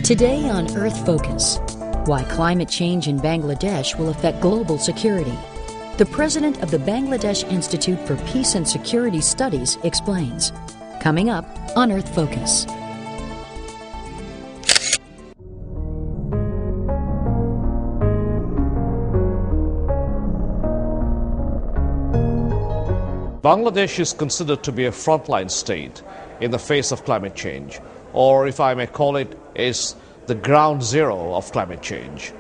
Today on Earth Focus, why climate change in Bangladesh will affect global security. The president of the Bangladesh Institute for Peace and Security Studies explains. Coming up on Earth Focus. Bangladesh is considered to be a frontline state in the face of climate change, or if I may call it, is the ground zero of climate change.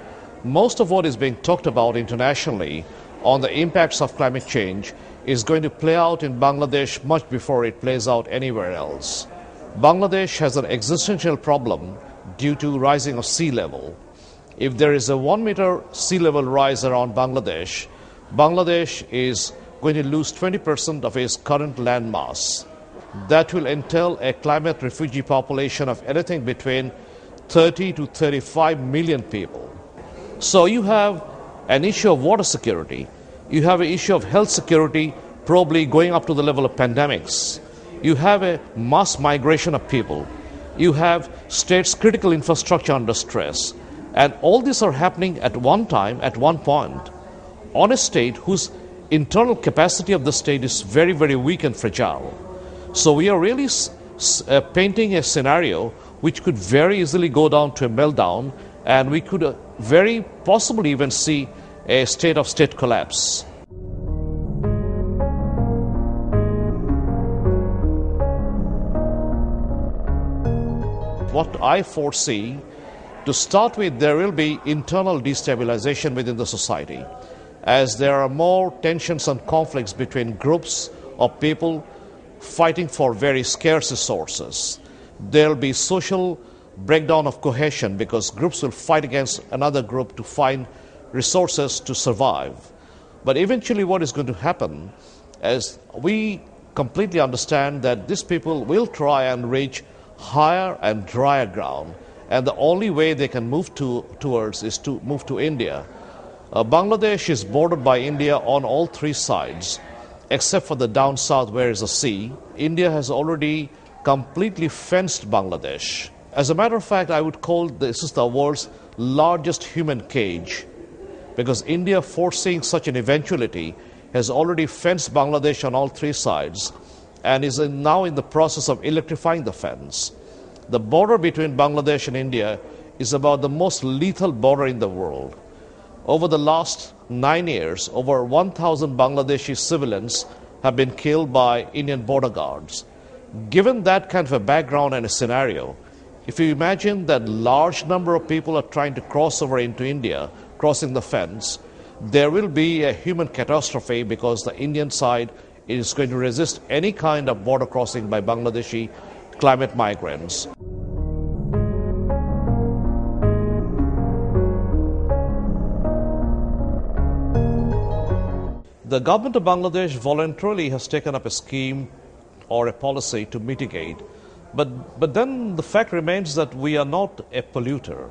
Most of what is being talked about internationally on the impacts of climate change is going to play out in Bangladesh much before it plays out anywhere else. Bangladesh has an existential problem due to rising of sea level. If there is a 1 meter sea level rise around Bangladesh, Bangladesh is going to lose 20% of its current land mass. That will entail a climate refugee population of anything between 30 to 35 million people. So you have an issue of water security. You have an issue of health security, probably going up to the level of pandemics. You have a mass migration of people. You have states' critical infrastructure under stress. And all these are happening at one time, at one point, on a state whose internal capacity of the state is very, very weak and fragile. So we are really painting a scenario which could very easily go down to a meltdown, and we could very possibly even see a state collapse. What I foresee, to start with, there will be internal destabilization within the society, as there are more tensions and conflicts between groups of people fighting for very scarce resources. There will be social breakdown of cohesion because groups will fight against another group to find resources to survive. But eventually what is going to happen is we completely understand that these people will try and reach higher and drier ground, and the only way they can move towards is to move to India. Bangladesh is bordered by India on all three sides, except for the down south where is a sea. India has already completely fenced Bangladesh. As a matter of fact, I would call this is the world's largest human cage, because India, foreseeing such an eventuality, has already fenced Bangladesh on all three sides and is now in the process of electrifying the fence. The border between Bangladesh and India is about the most lethal border in the world. Over the last 9 years, over 1,000 Bangladeshi civilians have been killed by Indian border guards. Given that kind of a background and a scenario, if you imagine that large number of people are trying to cross over into India, crossing the fence, there will be a human catastrophe because the Indian side is going to resist any kind of border crossing by Bangladeshi climate migrants. The government of Bangladesh voluntarily has taken up a scheme or a policy to mitigate, but then the fact remains that we are not a polluter.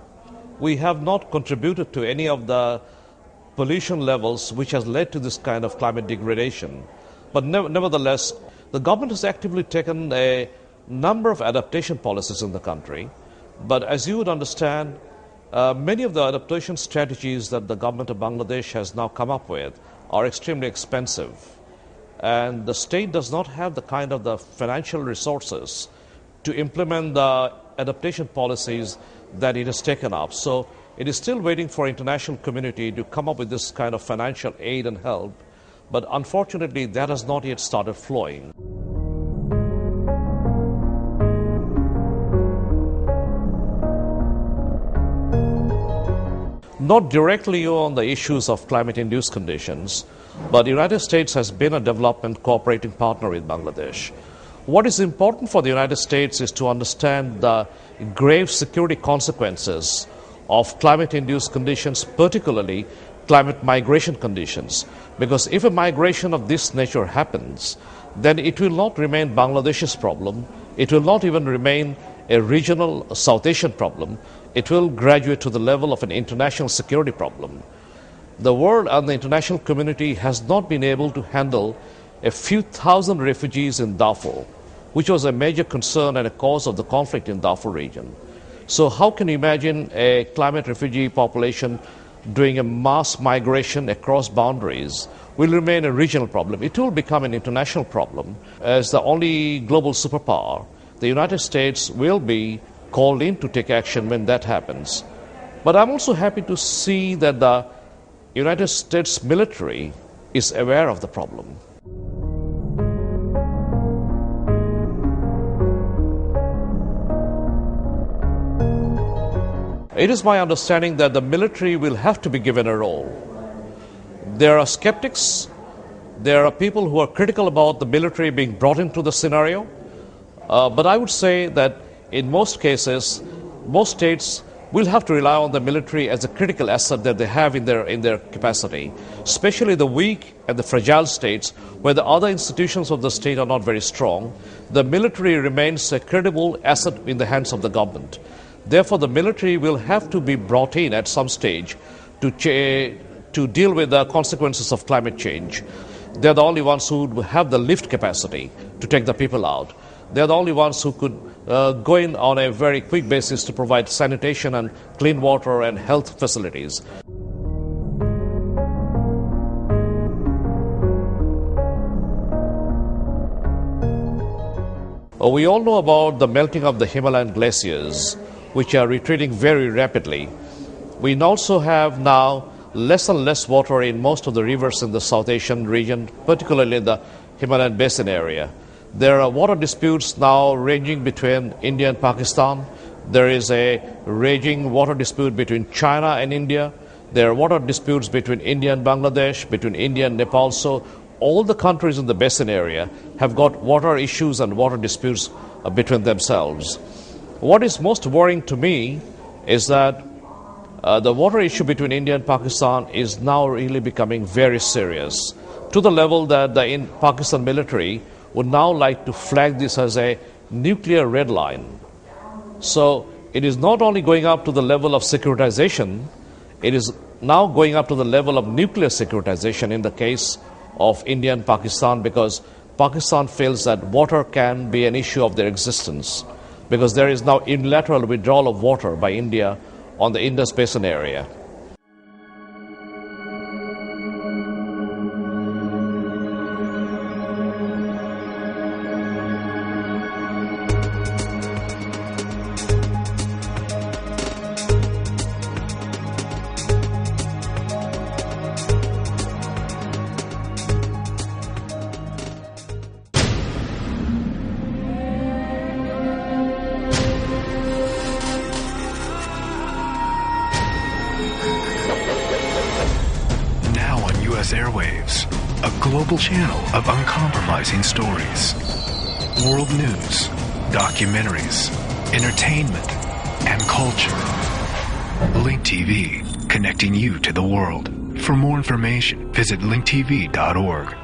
We have not contributed to any of the pollution levels which has led to this kind of climate degradation. But nevertheless, the government has actively taken a number of adaptation policies in the country. But as you would understand, many of the adaptation strategies that the government of Bangladesh has now come up with are extremely expensive. And the state does not have the kind of the financial resources to implement the adaptation policies that it has taken up. So it is still waiting for international community to come up with this kind of financial aid and help. But unfortunately, that has not yet started flowing. Not directly on the issues of climate-induced conditions, but the United States has been a development cooperating partner with Bangladesh. What is important for the United States is to understand the grave security consequences of climate-induced conditions, particularly climate migration conditions. Because if a migration of this nature happens, then it will not remain Bangladesh's problem. It will not even remain a regional South Asian problem. It will graduate to the level of an international security problem. The world and the international community has not been able to handle a few thousand refugees in Darfur, which was a major concern and a cause of the conflict in Darfur region. So how can you imagine a climate refugee population doing a mass migration across boundaries? Will remain a regional problem. It will become an international problem. As the only global superpower, the United States will be called in to take action when that happens. But I'm also happy to see that the United States military is aware of the problem. It is my understanding that the military will have to be given a role. There are skeptics, there are people who are critical about the military being brought into the scenario, but I would say that in most cases, most states will have to rely on the military as a critical asset that they have in their capacity, especially the weak and the fragile states where the other institutions of the state are not very strong. The military remains a credible asset in the hands of the government. Therefore, the military will have to be brought in at some stage to deal with the consequences of climate change. They're the only ones who have the lift capacity to take the people out. They're the only ones who could go in on a very quick basis to provide sanitation and clean water and health facilities. We all know about the melting of the Himalayan glaciers, which are retreating very rapidly. We also have now less and less water in most of the rivers in the South Asian region, particularly in the Himalayan basin area. There are water disputes now ranging between India and Pakistan. There is a raging water dispute between China and India. There are water disputes between India and Bangladesh, between India and Nepal. So all the countries in the basin area have got water issues and water disputes between themselves. What is most worrying to me is that the water issue between India and Pakistan is now really becoming very serious, to the level that the Pakistan military would now like to flag this as a nuclear red line. So it is not only going up to the level of securitization, it is now going up to the level of nuclear securitization in the case of India and Pakistan, because Pakistan feels that water can be an issue of their existence, because there is now unilateral withdrawal of water by India on the Indus Basin area. Airwaves, a global channel of uncompromising stories, world news, documentaries, entertainment, and culture. Link TV, connecting you to the world. For more information, visit linktv.org.